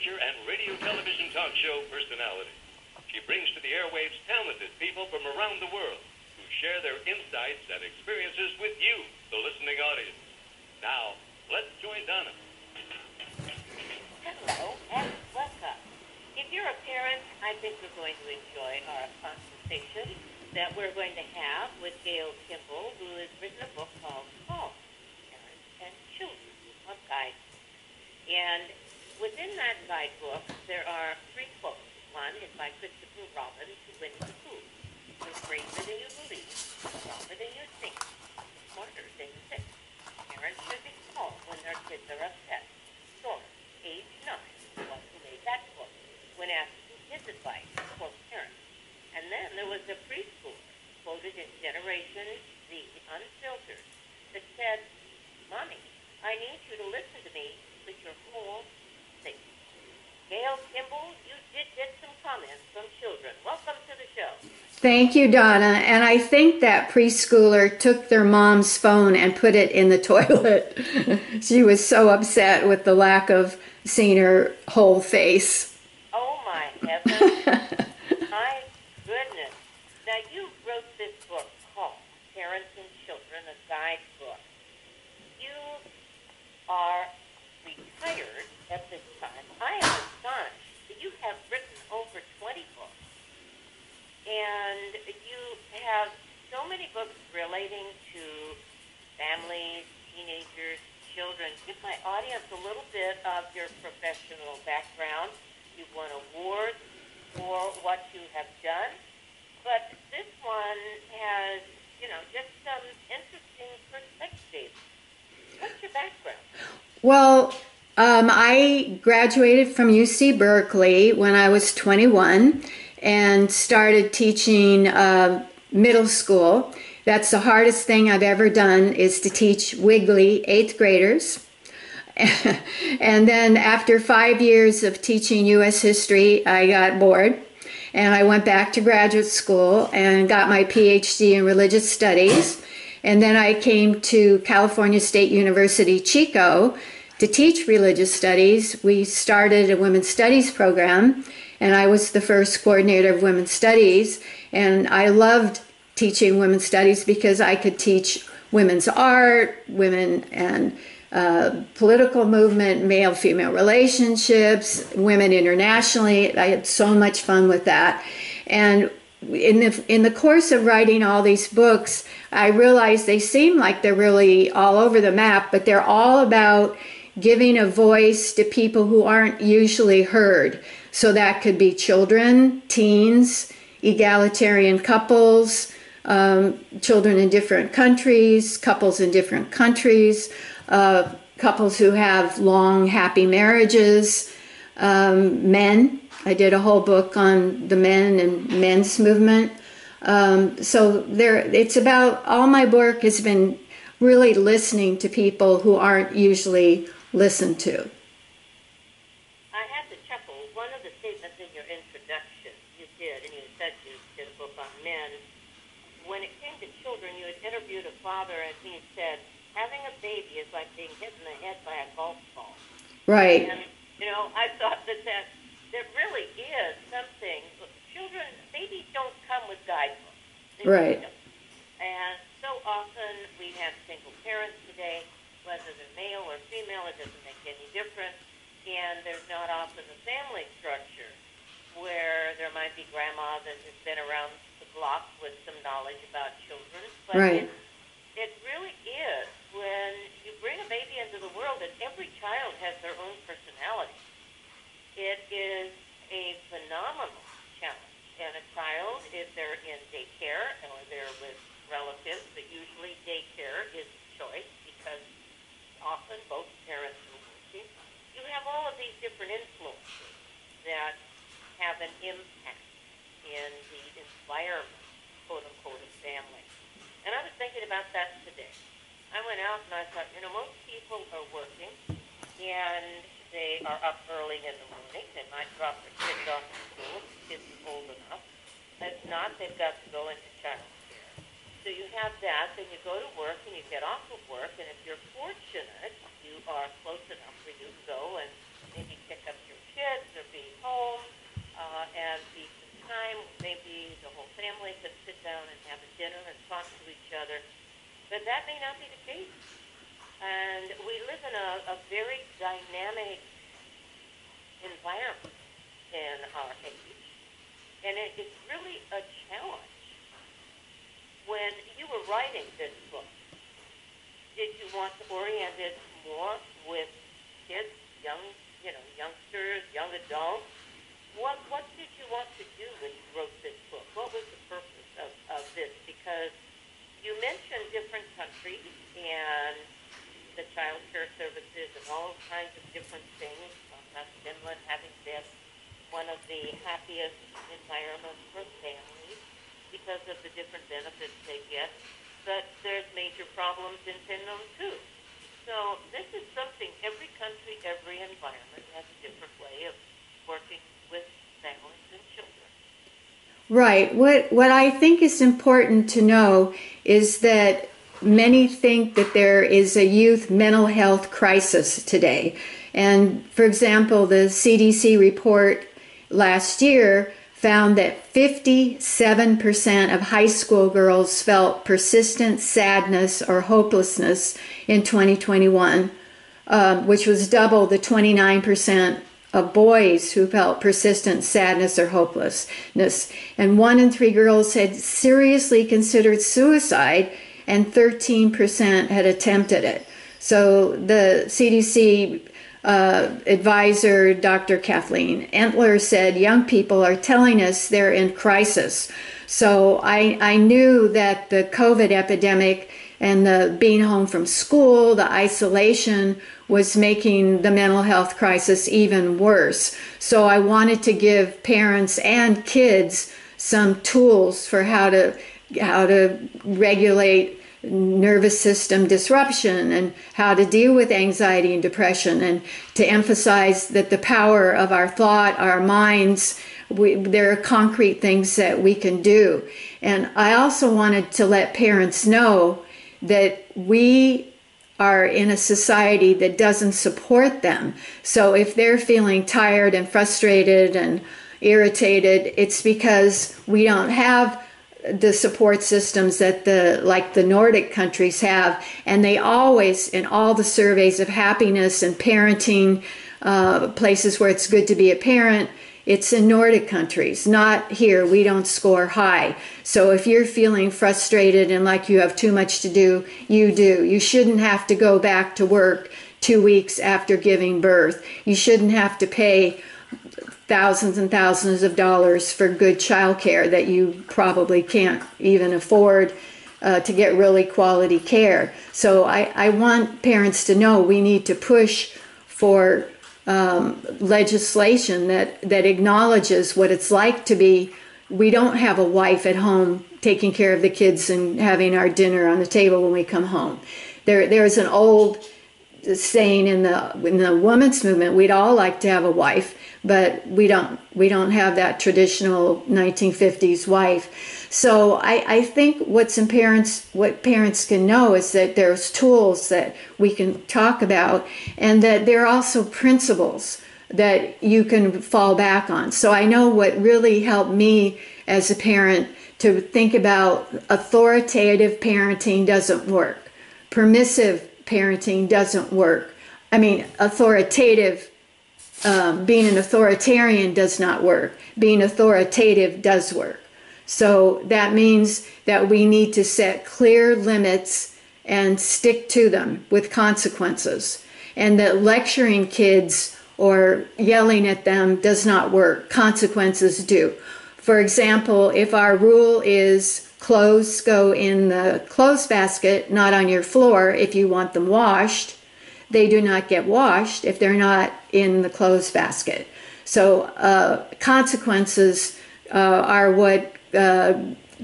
picture, and radio television talk show personality. She brings to the airwaves talented people from around the world who share their insights and experiences with you, the listening audience. Now, let's join Donna. Hello and welcome. If you're a parent, I think you're going to enjoy our conversation that we're going to have with Gayle Kimball, who has written a book called Home, Parents and Children, a Guidebook. And within that guidebook, there are 3 quotes. One is by Christopher Robin to Winnie the Pooh. You're braver than you believe, stronger than you think, smarter than you think. Parents should be called when their kids are upset. Donna, age 9, the one who made that quote, when asked his advice for parents. And then there was a preschooler quoted in Generation Z Unfiltered that said, "Mommy, I need you to listen to me with your whole thing." Gayle Kimball, you did get some comments from children. Welcome to the show. Thank you, Donna. And I think that preschooler took their mom's phone and put it in the toilet. She was so upset with the lack of seeing her whole face. Oh, my heavens. My goodness. Now, you wrote this book called Parents and Children, a Guidebook. You are retired at this time. I am astonished that you have written over 20 books. And you have so many books relating to families, teenagers, children. Give my audience a little bit of your professional background. You've won awards for what you have done. But this one has, just some interesting perspectives. What's your background? Well, I graduated from UC Berkeley when I was 21 and started teaching middle school. That's the hardest thing I've ever done, is to teach wiggly 8th graders. And then after 5 years of teaching U.S. history, I got bored. And I went back to graduate school and got my PhD in religious studies. And then I came to California State University, Chico, to teach religious studies. We started a women's studies program, and I was the first coordinator of women's studies. And I loved teaching women's studies because I could teach women's art, women and political movement, male-female relationships, women internationally. I had so much fun with that. And in the course of writing all these books, I realized they seem like they're really all over the map, but they're all about giving a voice to people who aren't usually heard. So that could be children, teens, egalitarian couples, children in different countries, couples in different countries, couples who have long, happy marriages, men. I did a whole book on the men and men's movement. So it's about, all my work has been really listening to people who aren't usually listened to. I had to chuckle. One of the statements in your introduction you did, and you said you did a book on men. When it came to children, you had interviewed a father, and he said, having a baby is like being hit in the head by a golf ball. Right. And, I thought that really is something. Children, babies don't come with guidebooks. They right. Don't. And so often we have single parents today, whether they're male or female, it doesn't make any difference. And there's not often a family structure where there might be grandma that has been around the block with some knowledge about children. But right. It really is when you bring a baby into the world, and every child has their own personality. It is a phenomenal challenge. And a child, if they're in daycare or they're with relatives, but usually daycare is the choice because often both parents are working, you have all of these different influences that have an impact in the environment, quote-unquote, of family. And I was thinking about that today. I went out and I thought, most people are working and they are up early in the morning. They might drop their kids off at school if the kids are old enough. If not, they've got to go into child care. So you have that, then you go to work and you get off of work, and if you're fortunate, you are close enough for you to go and maybe pick up your kids that may not be the case. And we live in a very dynamic environment in our age. And it's really a challenge. When you were writing this book, did you want to orient it more with kids, youngsters, young adults? What did you want to do when you wrote this book? What was the purpose of this? Because you mentioned different countries and the child care services and all kinds of different things. Finland having been one of the happiest environments for families because of the different benefits they get. But there's major problems in Finland too. So this is something every country, every environment has a different way of working with families and children. Right. What I think is important to know is that many think that there is a youth mental health crisis today. And for example, the CDC report last year found that 57% of high school girls felt persistent sadness or hopelessness in 2021, which was double the 29% of boys who felt persistent sadness or hopelessness. And 1 in 3 girls had seriously considered suicide, and 13% had attempted it. So the CDC advisor, Dr. Kathleen Entler, said young people are telling us they're in crisis. So I knew that the COVID epidemic and the being home from school, the isolation, was making the mental health crisis even worse. So I wanted to give parents and kids some tools for how to regulate nervous system disruption and how to deal with anxiety and depression, and to emphasize that the power of our thought, our minds, there are concrete things that we can do. And I also wanted to let parents know that we are in a society that doesn't support them. So if they're feeling tired and frustrated and irritated, it's because we don't have the support systems that the Nordic countries have. And they always, in all the surveys of happiness and parenting, places where it's good to be a parent, it's in Nordic countries, not here. We don't score high. So if you're feeling frustrated and like you have too much to do, you do. You shouldn't have to go back to work 2 weeks after giving birth. You shouldn't have to pay thousands and thousands of dollars for good childcare that you probably can't even afford to get really quality care. So I want parents to know we need to push for legislation that acknowledges what it's like to be. We don't have a wife at home taking care of the kids and having our dinner on the table when we come home. There's an old saying in the women's movement, we'd all like to have a wife, but we don't have that traditional 1950s wife. So I think what parents can know is that there's tools that we can talk about, and that there are also principles that you can fall back on. So I know what really helped me as a parent to think about authoritative parenting doesn't work. Permissive parenting doesn't work. I mean, authoritative, being an authoritarian does not work. Being authoritative does work. So that means that we need to set clear limits and stick to them with consequences. And that lecturing kids or yelling at them does not work. Consequences do. For example, if our rule is clothes go in the clothes basket, not on your floor if you want them washed, they do not get washed if they're not in the clothes basket. So consequences are what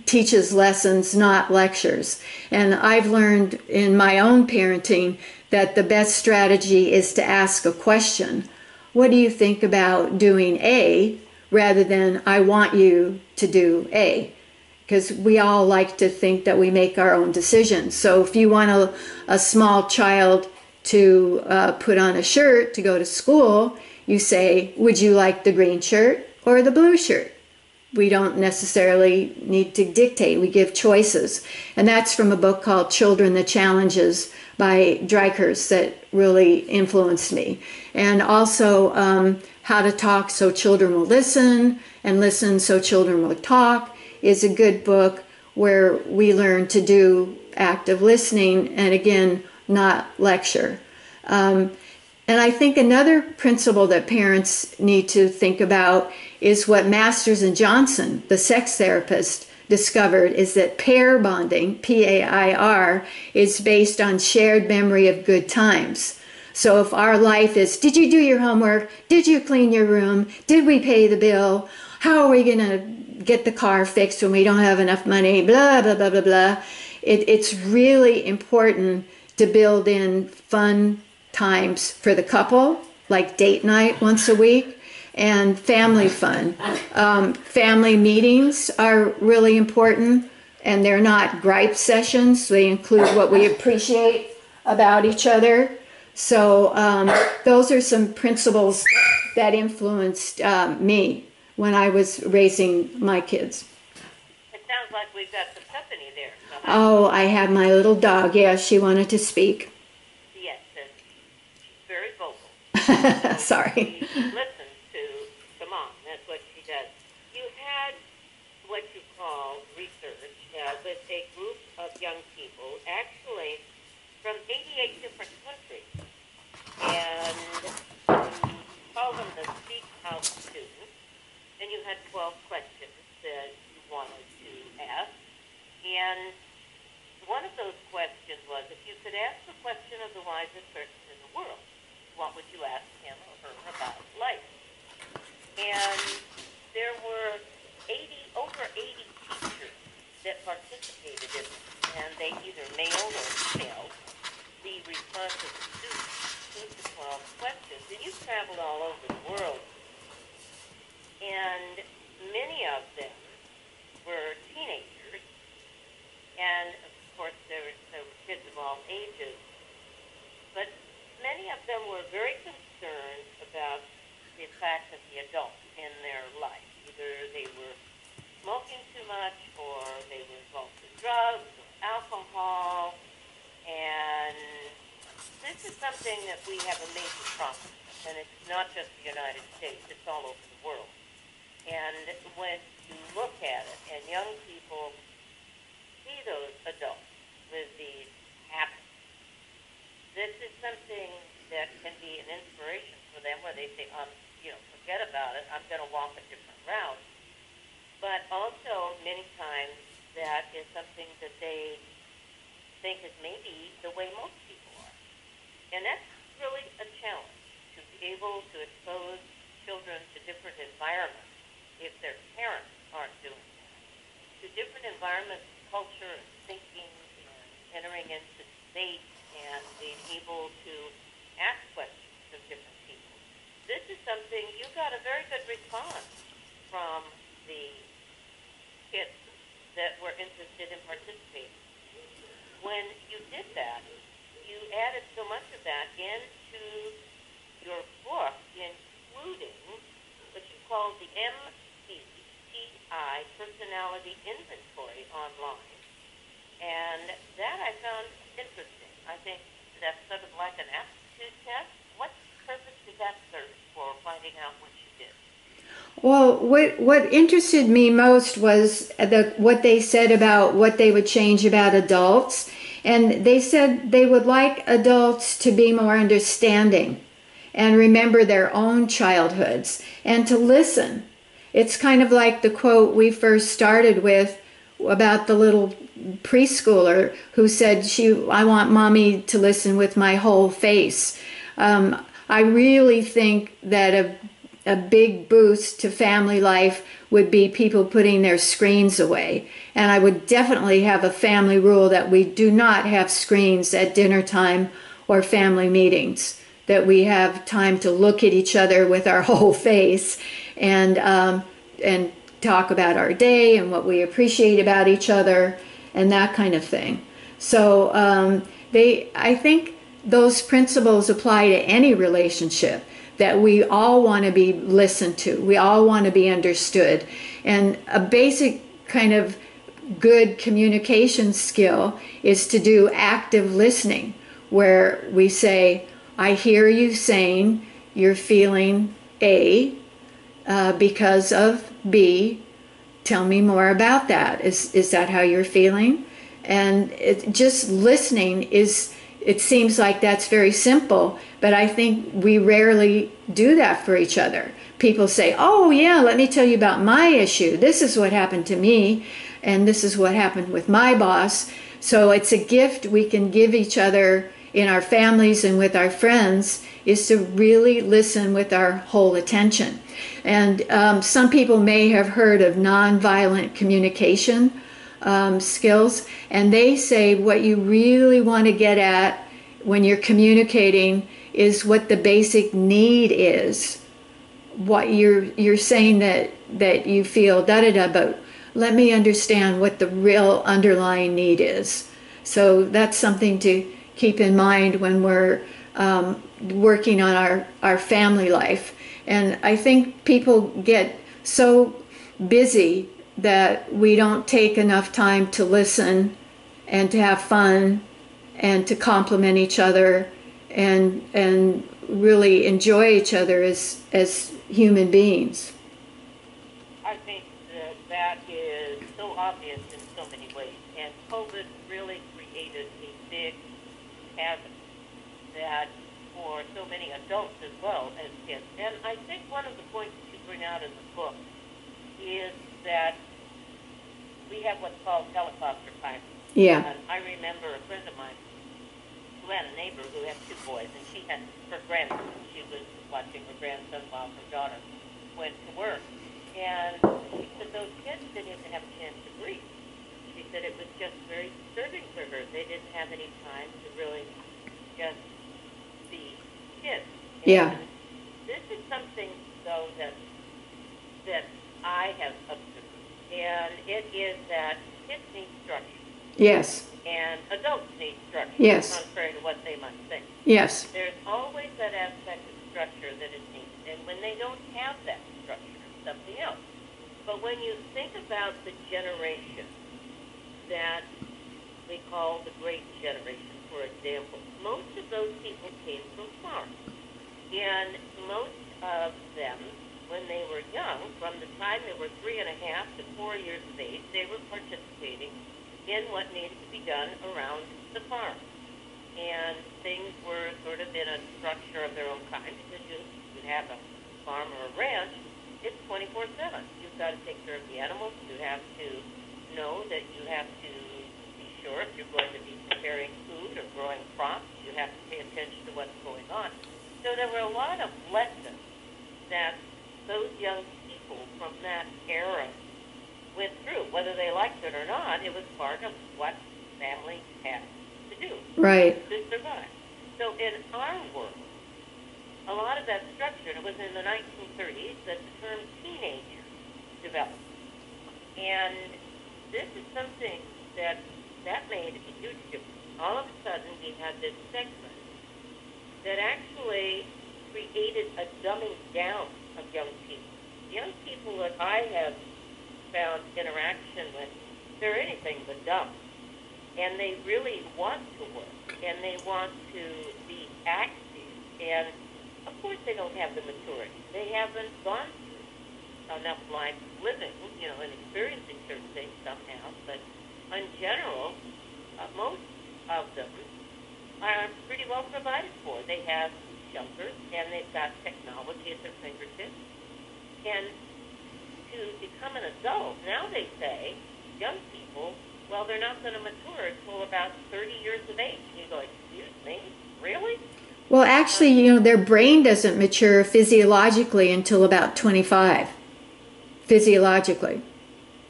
teaches lessons, not lectures. And I've learned in my own parenting that the best strategy is to ask a question. What do you think about doing A, rather than I want you to do A? Because we all like to think that we make our own decisions. So if you want a small child to put on a shirt to go to school, you say, would you like the green shirt or the blue shirt? we don't necessarily need to dictate. We give choices. And that's from a book called Children, the Challenges by Dreikhurst that really influenced me. And also How to Talk So Children Will Listen and Listen So Children Will Talk is a good book where we learn to do active listening and, again, not lecture. And I think another principle that parents need to think about is what Masters and Johnson, the sex therapist, discovered, is that pair bonding, P-A-I-R, is based on shared memory of good times. So if our life is, did you do your homework? Did you clean your room? Did we pay the bill? How are we going to get the car fixed when we don't have enough money? Blah, blah, blah, blah, blah. It's really important to build in fun times for the couple, like date night once a week, and family fun. Family meetings are really important, and they're not gripe sessions. They include what we appreciate about each other. So those are some principles that influenced me when I was raising my kids. It sounds like we've got some company there. So oh, I had my little dog. Yeah, she wanted to speak. Yes, and she's very vocal. Sorry. She listens to mom. That's what she does. You had what you call research with a group of young people, actually from 88 different countries. And you call them the Speak Out students. And you had 12 questions that you wanted to ask. And one of those questions was, if you could ask the question of the wisest person in the world, what would you ask him or her about life? And there were over 80 teachers that participated in this, and they either mailed or emailed the responses of students to the 12 questions. And you traveled all over the world, and many of them were teenagers, and of course there were kids of all ages, but many of them were very concerned about the effect of the adults in their life. Either they were smoking too much, or they were involved in drugs or alcohol, and this is something that we have a major problem with, and it's not just the United States, it's all over the world. And when you look at it, and young people see those adults with these habits, this is something that can be an inspiration for them, where they say, forget about it, I'm going to walk a different route. But also, many times, that is something that they think is maybe the way most people are. And that's really a challenge, to be able to expose children to different environments if their parents aren't doing that, to different environments, culture, and thinking, and entering into debate, and being able to ask questions of different people. This is something, you got a very good response from the kids that were interested in participating. When you did that, you added so much of that into your book, including what you call the MBTI Personality Inventory online. And that I found interesting. I think that's sort of like an aptitude test. What purpose did that serve for finding out what you did? Well, what interested me most was what they said about what they would change about adults. And they said they would like adults to be more understanding and remember their own childhoods and to listen. It's kind of like the quote we first started with about the little preschooler who said, I want mommy to listen with my whole face. I really think that a big boost to family life would be people putting their screens away. And I would definitely have a family rule that we do not have screens at dinner time or family meetings, that we have time to look at each other with our whole face and talk about our day and what we appreciate about each other and that kind of thing. So I think those principles apply to any relationship. that we all want to be listened to. We all want to be understood. And a basic kind of good communication skill is to do active listening, where we say, I hear you saying you're feeling A because of B. Tell me more about that. Is that how you're feeling? And just listening is, it seems like that's very simple, but I think we rarely do that for each other. People say, oh yeah, let me tell you about my issue. This is what happened to me, and this is what happened with my boss. So it's a gift we can give each other in our families and with our friends, is to really listen with our whole attention. And some people may have heard of nonviolent communication skills, and they say what you really want to get at when you're communicating is what the basic need is. What you're saying that you feel da-da-da, but let me understand what the real underlying need is. So that's something to keep in mind when we're working on our family life. And I think people get so busy that we don't take enough time to listen and to have fun and to compliment each other and really enjoy each other as human beings. I think that is so obvious in so many ways, and COVID really created a big chasm that for so many adults as well as kids. And I think one of the points that you bring out in the book is that we have what's called helicopter time. Yeah. And I remember a friend of mine who had a neighbor who had two boys, and she had her grandson. She was watching her grandson while her daughter went to work. And she said those kids didn't even have a chance to breathe. She said it was just very disturbing for her. They didn't have any time to really just be kids. Yeah. And this is something, though, that I have observed, and it is that kids need structure. Yes. And adults need structure. Yes. Contrary to what they might think. Yes. There's always that aspect of structure that is needed, and when they don't have that structure, it's something else. But when you think about the generation that we call the Great Generation, for example, most of those people came from farms. And most of them, when they were young, from the time they were 3.5 to 4 years of age, they were participating in what needed to be done around the farm. And things were sort of in a structure of their own kind, because you have a farm or a ranch, it's 24/7. You've got to take care of the animals. You have to know that you have to be sure if you're going to be preparing food or growing crops, you have to pay attention to what's going on. So there were a lot of lessons that those young people from that era went through. Whether they liked it or not, it was part of what families had to do. Right. To survive. So in our world, a lot of that structure, and it was in the 1930s that the term teenager developed. And this is something that made a huge difference. All of a sudden, we had this segment that actually created a dumbing down of young people. Young people that I have found interaction with, they're anything but dumb. And they really want to work, and they want to be active, and of course they don't have the maturity. They haven't gone through enough life living, and experiencing certain things somehow, but in general, most of them are pretty well provided for. They have shelters, and they've got technology at their fingertips. And to become an adult, now they say, young people, well, they're not going to mature until about 30 years of age. And you go, excuse me? Really? Well, actually, their brain doesn't mature physiologically until about 25. Physiologically.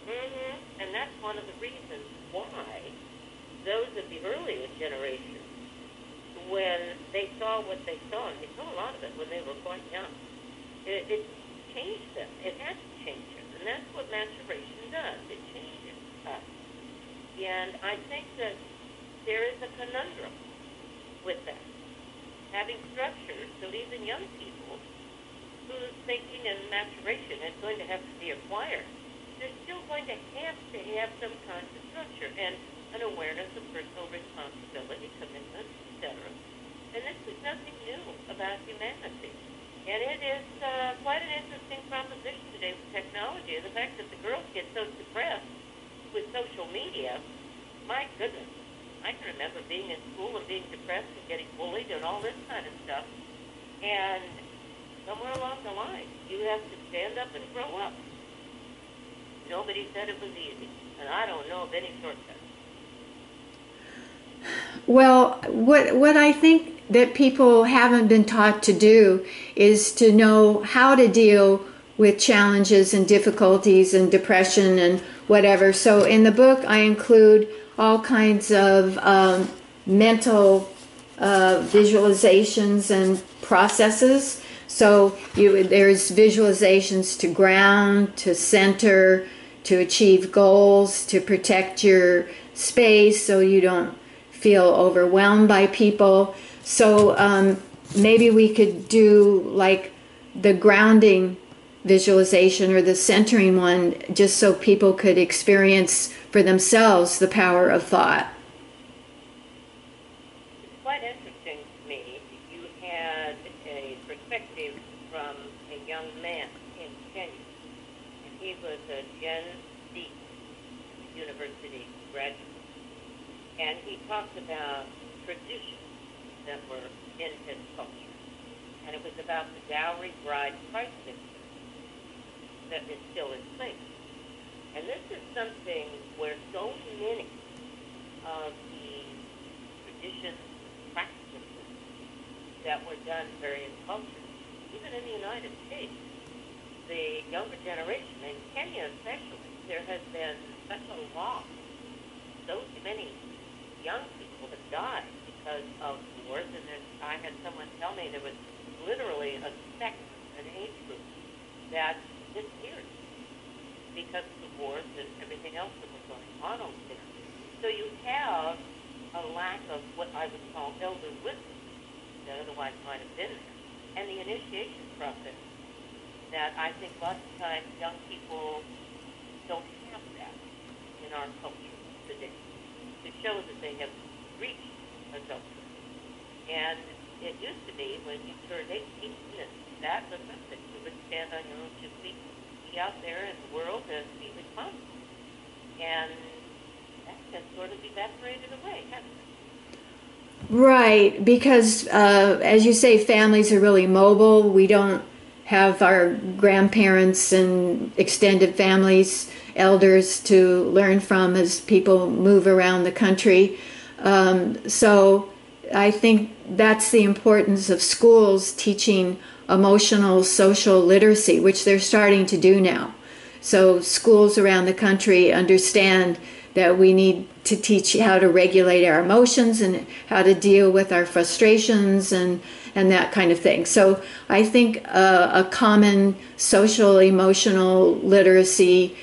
Mm-hmm. And that's one of the reasons why those of the earlier generation, when they saw what they saw, and they saw a lot of it when they were quite young, it changed them. It has to change them. And that's what maturation does. It changes us. And I think that there is a conundrum with that. Having structure so even young people whose thinking and maturation is going to have to be acquired. They're still going to have some kind of structure and an awareness of personal responsibility, commitment, etc. And this is nothing new about humanity. And it is quite an interesting proposition today with technology. The fact that the girls get so depressed with social media, my goodness. I can remember being in school and being depressed and getting bullied and all this kind of stuff. And somewhere along the line, you have to stand up and grow up. Nobody said it was easy, and I don't know of any shortcuts. Well, what I think that people haven't been taught to do is to know how to deal with challenges and difficulties and depression and whatever. So in the book, I include all kinds of mental visualizations and processes. So there's visualizations to ground, to center, to achieve goals, to protect your space so you don't feel overwhelmed by people. So maybe we could do like the grounding visualization or the centering one, just so people could experience for themselves the power of thought. It's quite interesting to me. You had a perspective from a young man in Kenya, and he was a Gen Z university graduate, and he talked about traditions that were in his culture, and it was about the dowry bride price system that is still in place. And this is something where so many of the traditions, practices that were done in various cultures, even in the United States, the younger generation, in Kenya especially, there has been such a loss. So many young people have died because of wars, and then I had someone tell me there was literally a sect, an age group, that disappeared because of the wars and everything else that was going on over there. So you have a lack of what I would call elder wisdom that otherwise might have been there, and the initiation process that I think lots of times young people don't have that in our culture today to show that they have reached adulthood. And it used to be when you turned 18, that was something. You would stand on your own 2 feet, be out there in the world and be responsible. And that has sort of evaporated away, hasn't it? Right, because as you say, families are really mobile. We don't have our grandparents and extended families, elders to learn from as people move around the country. So I think that's the importance of schools teaching emotional social literacy, which they're starting to do now. So schools around the country understand that we need to teach how to regulate our emotions and how to deal with our frustrations and that kind of thing. So I think a common social emotional literacy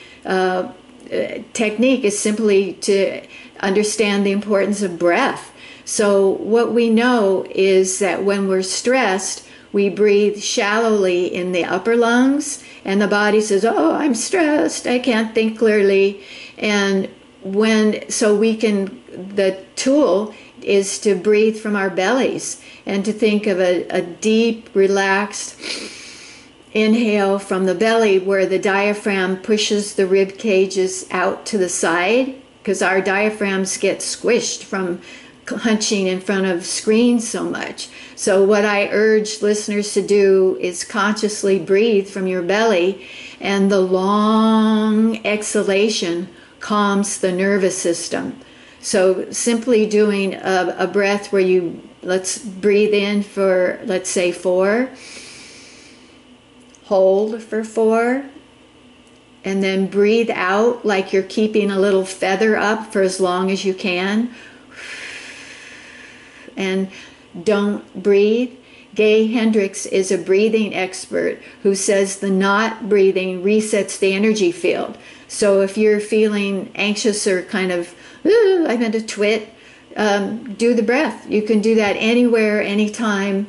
technique is simply to understand the importance of breath. So what we know is that when we're stressed, we breathe shallowly in the upper lungs, and the body says, "Oh, I'm stressed, I can't think clearly." And the tool is to breathe from our bellies and to think of a deep, relaxed inhale from the belly, where the diaphragm pushes the rib cages out to the side, because our diaphragms get squished from hunching in front of screens so much. So what I urge listeners to do is consciously breathe from your belly, and the long exhalation calms the nervous system. So simply doing a breath where let's breathe in for, let's say, 4, hold for 4, and then breathe out like you're keeping a little feather up for as long as you can. And don't breathe. Gay Hendricks is a breathing expert who says the not breathing resets the energy field. So if you're feeling anxious or kind of, I'm going to twit, do the breath. You can do that anywhere, anytime,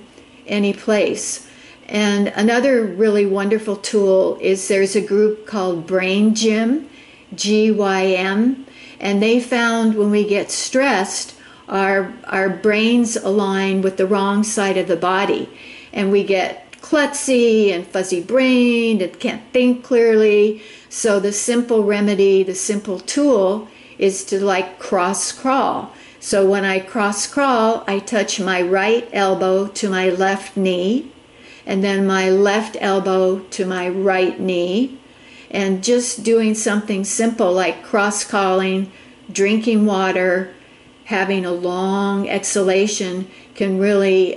any place. And another really wonderful tool is there's a group called Brain Gym, GYM, and they found when we get stressed, our brains align with the wrong side of the body, and we get klutzy and fuzzy brained and can't think clearly. So the simple remedy, the simple tool is to like cross crawl. So when I cross crawl, I touch my right elbow to my left knee, and then my left elbow to my right knee, and just doing something simple like cross crawling, drinking water, having a long exhalation can really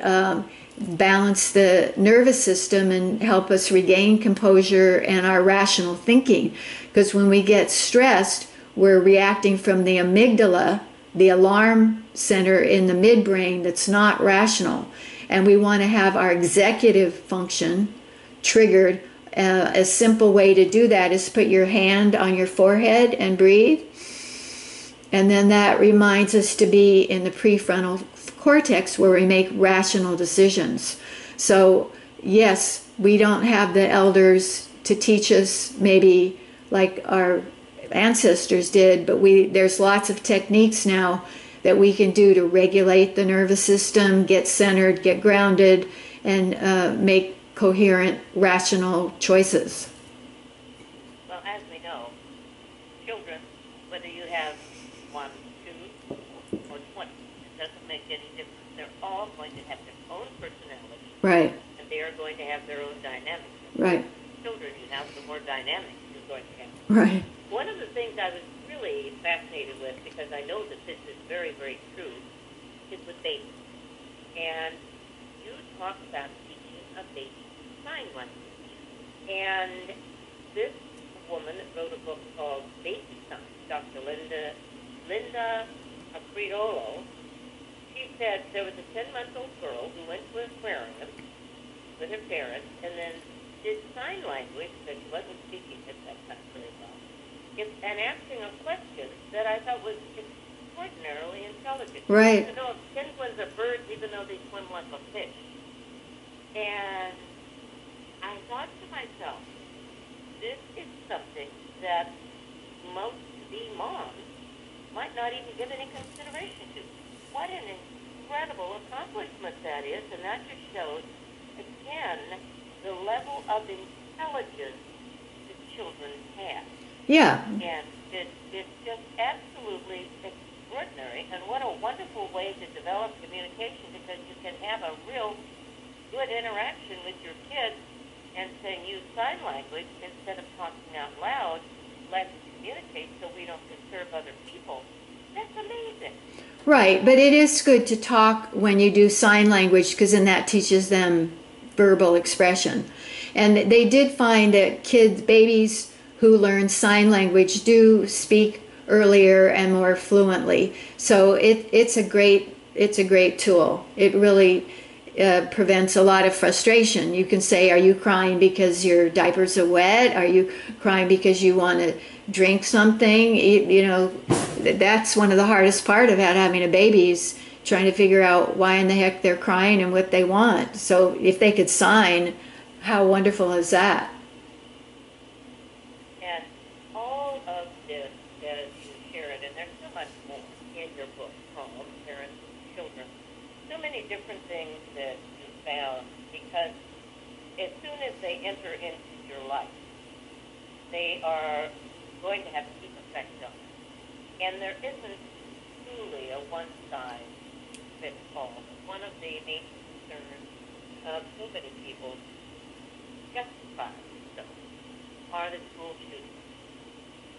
balance the nervous system and help us regain composure and our rational thinking. Because when we get stressed, we're reacting from the amygdala, the alarm center in the midbrain that's not rational. And we want to have our executive function triggered. A simple way to do that is put your hand on your forehead and breathe. And then that reminds us to be in the prefrontal cortex where we make rational decisions. So yes, we don't have the elders to teach us maybe like our ancestors did, but there's lots of techniques now that we can do to regulate the nervous system, get centered, get grounded, and make coherent, rational choices. Well, as we know, children, whether you have 1, 2, or 20, it doesn't make any difference. They're all going to have their own personality. Right. And they are going to have their own dynamics. Right. The children you have, the more dynamics you're going to have. Right. One of the things I was really fascinated with, because I know that this is very, very true, is with babies. And you talk about teaching a baby sign language. And this woman wrote a book called Baby Signs, Dr. Linda Apridolo. She said there was a 10-month-old girl who went to an aquarium with her parents and then did sign language, because she wasn't speaking at that time very well, and answering a question that I thought was extraordinarily intelligent. Right. To know if penguins are birds even though they swim like a fish. And I thought to myself, this is something that most moms might not even give any consideration to. What an incredible accomplishment that is, and that just shows, again, the level of intelligence that children have. Yeah. And it's just absolutely extraordinary, and what a wonderful way to develop communication, because you can have a real good interaction with your kids and saying use sign language instead of talking out loud. Let's communicate so we don't disturb other people. That's amazing. Right, but it is good to talk when you do sign language, because then that teaches them verbal expression. And they did find that babies who learn sign language do speak earlier and more fluently. So it's a great tool. It really prevents a lot of frustration. You can say, are you crying because your diapers are wet? Are you crying because you want to drink something? You know, that's one of the hardest part about having a baby, is trying to figure out why in the heck they're crying and what they want. So if they could sign, how wonderful is that? And all of this, as you share it, and there's so much more in your book called Parents and Children, so many different things that you found, because as soon as they enter into your life, they are going to have a deep effect on you. And there isn't truly a one-size-fits-all. One of the main concerns of so many people, justified so, are the school shootings.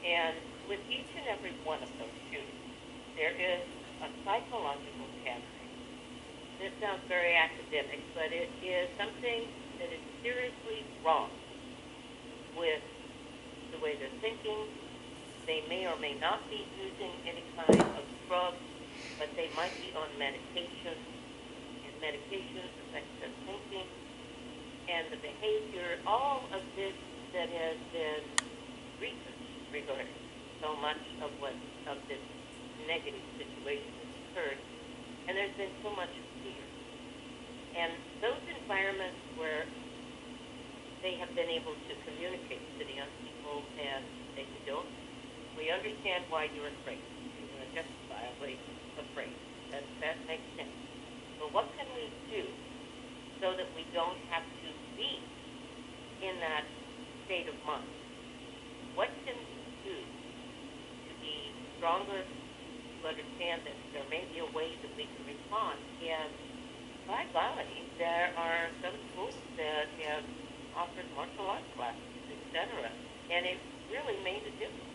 And with each and every one of those shootings, there is a psychological pattern. This sounds very academic, but it is something that is seriously wrong with the way they're thinking. They may or may not be using any kind of drug, but they might be on medication, and medications affect their thinking and the behavior. All of this that has been researched regarding so much of this negative situation has occurred, and there's been so much fear. And those environments where they have been able to communicate to the young people and say, you don't, we understand why you're afraid. You're justifiably afraid. That makes sense. But what can we do so that we don't have to be in that state of mind? What can we do to be stronger, to understand that there may be a way that we can respond? And by golly, there are some schools that have offered martial arts classes, etc. And it really made a difference.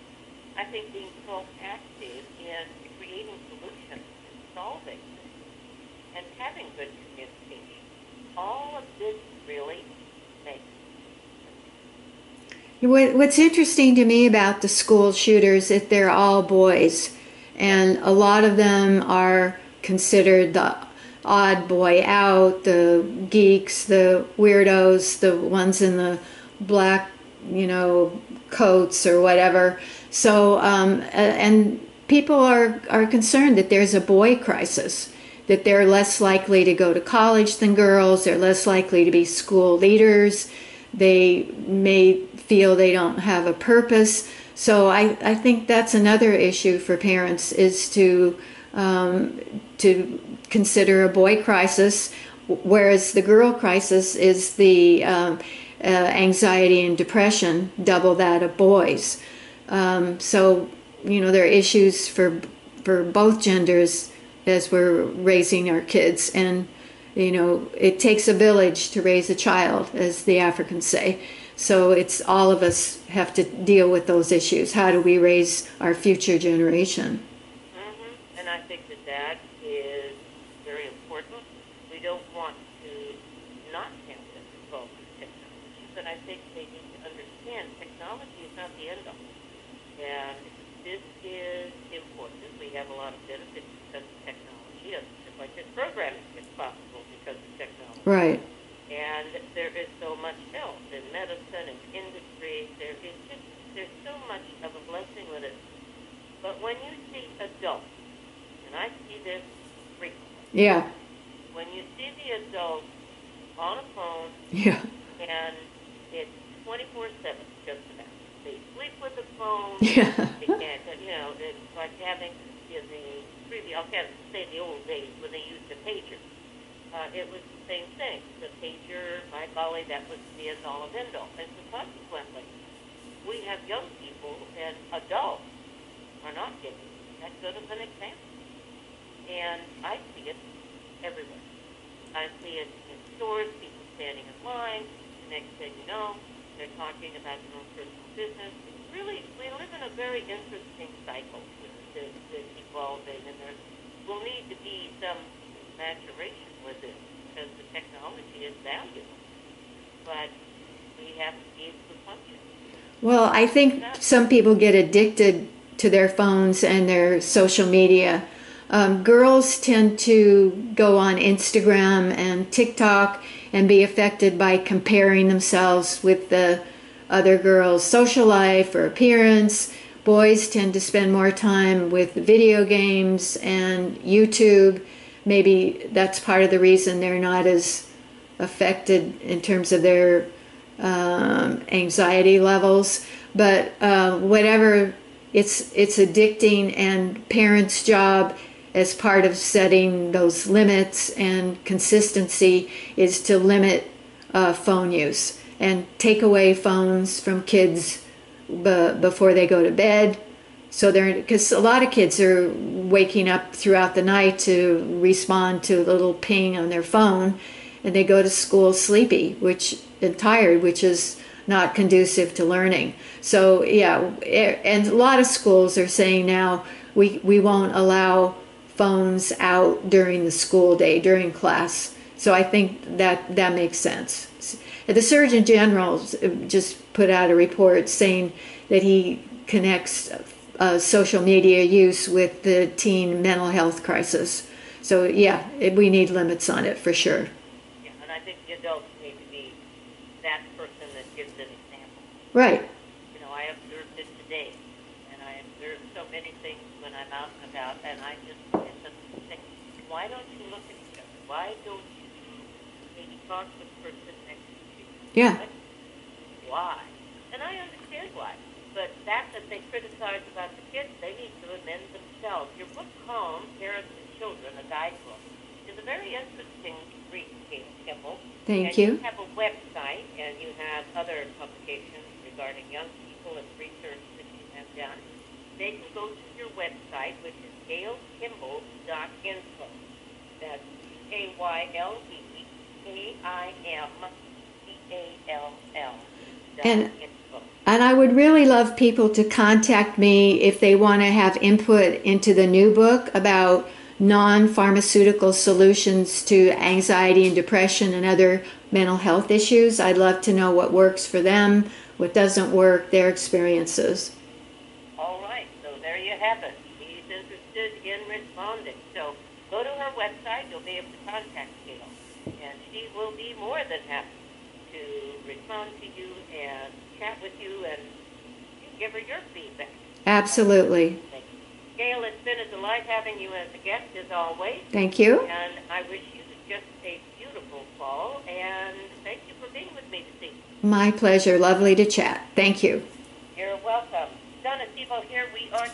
I think being proactive in creating solutions and solving and having good communication, all of this really makes sense. What's interesting to me about the school shooters is they're all boys, and a lot of them are considered the odd boy out, the geeks, the weirdos, the ones in the black, coats or whatever. So, and people are concerned that there's a boy crisis, that they're less likely to go to college than girls, they're less likely to be school leaders, they may feel they don't have a purpose. So I think that's another issue for parents, is to consider a boy crisis, whereas the girl crisis is the anxiety and depression, double that of boys. So, there are issues for both genders as we're raising our kids. And, it takes a village to raise a child, as the Africans say. So it's all of us have to deal with those issues. How do we raise our future generation? Mm-hmm. And I think that is very important. We don't want to not have them involved with technology, but I think they need to understand technology is not the end all. And this is important. We have a lot of benefits because of technology, just like this programming is possible because of technology. Right. And there is so much else in medicine and industry. There's so much of a blessing with it. But when you see adults, and I see this frequently. Yeah. When you see the adults on a phone, yeah, and it's 24/7, just about. They sleep with the phone. Yeah. They can't, it's like having in the previous, I'll kind of say the old days when they used a pager. It was the same thing. The pager, by golly, that was the end-all of end-all. And so consequently, we have young people and adults are not getting that good of an example. And I see it everywhere. I see it in stores, people standing in line. The next thing you know, they're talking about their own personal business. Really, we live in a very interesting cycle that's evolving, and there will need to be some maturation with it because the technology is valuable, but we have to be able to function. Well, I think some people get addicted to their phones and their social media. Girls tend to go on Instagram and TikTok and be affected by comparing themselves with the other girls' social life or appearance. Boys tend to spend more time with video games and YouTube. Maybe that's part of the reason they're not as affected in terms of their anxiety levels. But whatever, it's addicting, and parents' job as part of setting those limits and consistency is to limit phone use and take away phones from kids before they go to bed. So because a lot of kids are waking up throughout the night to respond to a little ping on their phone, and they go to school sleepy, and tired, which is not conducive to learning. So yeah, and a lot of schools are saying now we won't allow phones out during the school day, during class. So I think that makes sense. The Surgeon General just put out a report saying that he connects social media use with the teen mental health crisis. So yeah, we need limits on it for sure. Yeah, and I think the adults need to be that person that gives an example. Right. I observed it today, and I observe so many things when I'm out and about, and I just think, why don't you look at each other? Why don't you maybe talk to the person next to you? Yeah. why. And I understand why. But that they criticize about the kids, they need to amend themselves. Your book, Calm, Parents and Children, a Guidebook, is a very interesting read, Gayle Kimball. Thank and you. You have a website, and you have other publications regarding young people and research that you have done. They can go to your website, which is gaylekimball.info. That's KYLEKIMCALL.info. And I would really love people to contact me if they want to have input into the new book about non-pharmaceutical solutions to anxiety and depression and other mental health issues. I'd love to know what works for them, what doesn't work, their experiences. All right, so there you have it. He's interested in responding. So go to her website. You'll be able to contact Gayle, and she will be more than happy to respond to you and chat with you and give her your feedback. Absolutely. Gayle, it's been a delight having you as a guest, as always. Thank you. And I wish you just a beautiful fall, and thank you for being with me this evening. My pleasure. Lovely to chat. Thank you. You're welcome. Donna, Seebo here. We are